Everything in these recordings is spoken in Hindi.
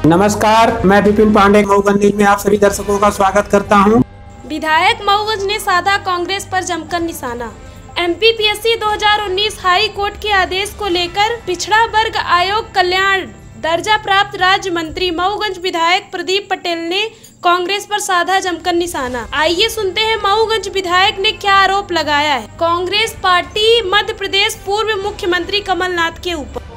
नमस्कार, मैं विपिन पांडे मऊगंज न्यूज में आप सभी दर्शकों का स्वागत करता हूं। विधायक मऊगंज ने साधा कांग्रेस पर जमकर निशाना। एमपीपीएससी 2019 हाई कोर्ट के आदेश को लेकर पिछड़ा वर्ग आयोग कल्याण दर्जा प्राप्त राज्य मंत्री मऊगंज विधायक प्रदीप पटेल ने कांग्रेस पर साधा जमकर निशाना। आइए सुनते हैं मऊगंज विधायक ने क्या आरोप लगाया है कांग्रेस पार्टी मध्य प्रदेश पूर्व मुख्यमंत्री कमलनाथ के ऊपर।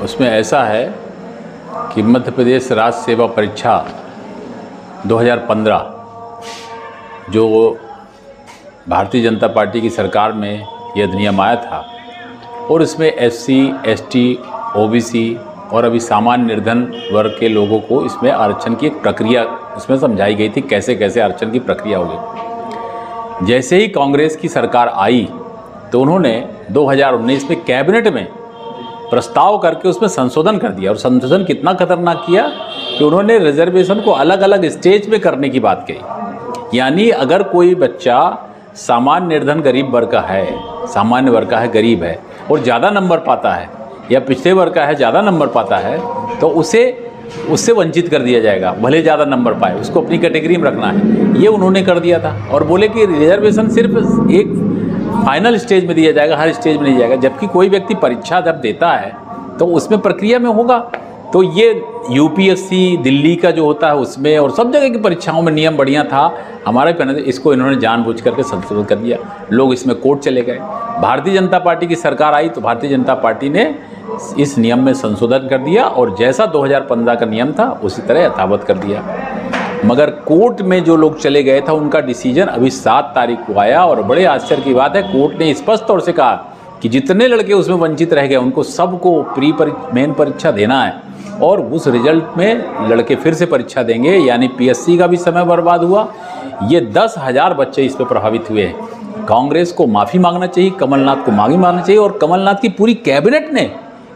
उसमें ऐसा है कि मध्य प्रदेश राज्य सेवा परीक्षा 2015 जो भारतीय जनता पार्टी की सरकार में यह अधिनियम आया था और इसमें एससी, एसटी, ओबीसी और अभी सामान्य निर्धन वर्ग के लोगों को इसमें आरक्षण की एक प्रक्रिया उसमें समझाई गई थी, कैसे कैसे आरक्षण की प्रक्रिया होगी। जैसे ही कांग्रेस की सरकार आई तो उन्होंने 2019 में कैबिनेट में प्रस्ताव करके उसमें संशोधन कर दिया। और संशोधन कितना खतरनाक किया कि उन्होंने रिजर्वेशन को अलग अलग स्टेज पे करने की बात कही। यानी अगर कोई बच्चा सामान्य निर्धन गरीब वर्ग का है, सामान्य वर्ग का है, गरीब है और ज़्यादा नंबर पाता है या पिछड़े वर्ग का है, ज़्यादा नंबर पाता है, तो उससे वंचित कर दिया जाएगा, भले ज़्यादा नंबर पाए, उसको अपनी कैटेगरी में रखना है। ये उन्होंने कर दिया था और बोले कि रिजर्वेशन सिर्फ एक फाइनल स्टेज में दिया जाएगा, हर स्टेज में नहीं जाएगा। जबकि कोई व्यक्ति परीक्षा जब देता है तो उसमें प्रक्रिया में होगा। तो ये यूपीएससी दिल्ली का जो होता है उसमें और सब जगह की परीक्षाओं में नियम बढ़िया था, हमारे पहले इसको इन्होंने जानबूझ करके संशोधित कर दिया। लोग इसमें कोर्ट चले गए। भारतीय जनता पार्टी की सरकार आई तो भारतीय जनता पार्टी ने इस नियम में संशोधन कर दिया और जैसा 2015 का नियम था उसी तरह यथावत कर दिया। मगर कोर्ट में जो लोग चले गए था उनका डिसीजन अभी 7 तारीख को आया और बड़े आश्चर्य की बात है, कोर्ट ने स्पष्ट तौर से कहा कि जितने लड़के उसमें वंचित रह गए उनको सबको मेन परीक्षा देना है और उस रिजल्ट में लड़के फिर से परीक्षा देंगे। यानी पीएससी का भी समय बर्बाद हुआ। ये 10,000 बच्चे इस पर प्रभावित हुए हैं। कांग्रेस को माफ़ी मांगना चाहिए, कमलनाथ को माफ़ी मांगना चाहिए और कमलनाथ की पूरी कैबिनेट ने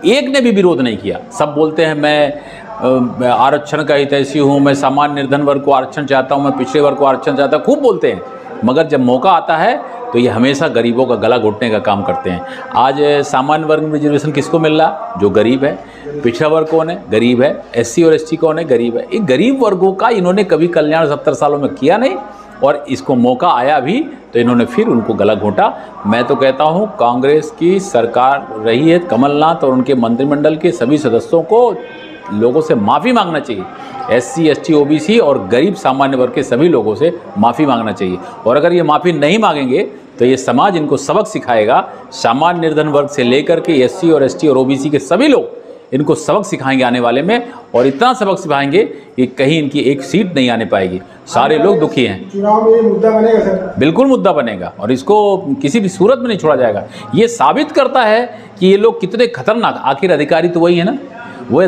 एक ने भी विरोध नहीं किया। सब बोलते हैं मैं आरक्षण का हितैषी हूँ, मैं सामान्य निर्धन वर्ग को आरक्षण चाहता हूँ, मैं पिछड़े वर्ग को आरक्षण चाहता हूँ, खूब बोलते हैं। मगर जब मौका आता है तो ये हमेशा गरीबों का गला घोटने का काम करते हैं। आज सामान्य वर्ग में रिजर्वेशन किसको मिल रहा? जो गरीब है। पिछड़ा वर्ग कौन है? गरीब है। एससी और एसटी कौन है? गरीब है। ये गरीब वर्गों का इन्होंने कभी कल्याण 70 सालों में किया नहीं और इसको मौका आया भी तो इन्होंने फिर उनको गला घोटा। मैं तो कहता हूँ कांग्रेस की सरकार रही है, कमलनाथ और उनके मंत्रिमंडल के सभी सदस्यों को लोगों से माफ़ी मांगना चाहिए। एससी, एसटी, ओबीसी और गरीब सामान्य वर्ग के सभी लोगों से माफ़ी मांगना चाहिए। और अगर ये माफ़ी नहीं मांगेंगे तो ये समाज इनको सबक सिखाएगा। सामान्य निर्धन वर्ग से लेकर के एससी और एसटी और ओबीसी के सभी लोग इनको सबक सिखाएंगे आने वाले में और इतना सबक सिखाएंगे कि कहीं इनकी एक सीट नहीं आने पाएगी। सारे लोग दुखी हैं। चुनाव में ये मुद्दा बनेगा सर? बिल्कुल मुद्दा बनेगा और इसको किसी भी सूरत में नहीं छोड़ा जाएगा। ये साबित करता है कि ये लोग कितने खतरनाक, आखिर अधिकारी तो वही है ना, वो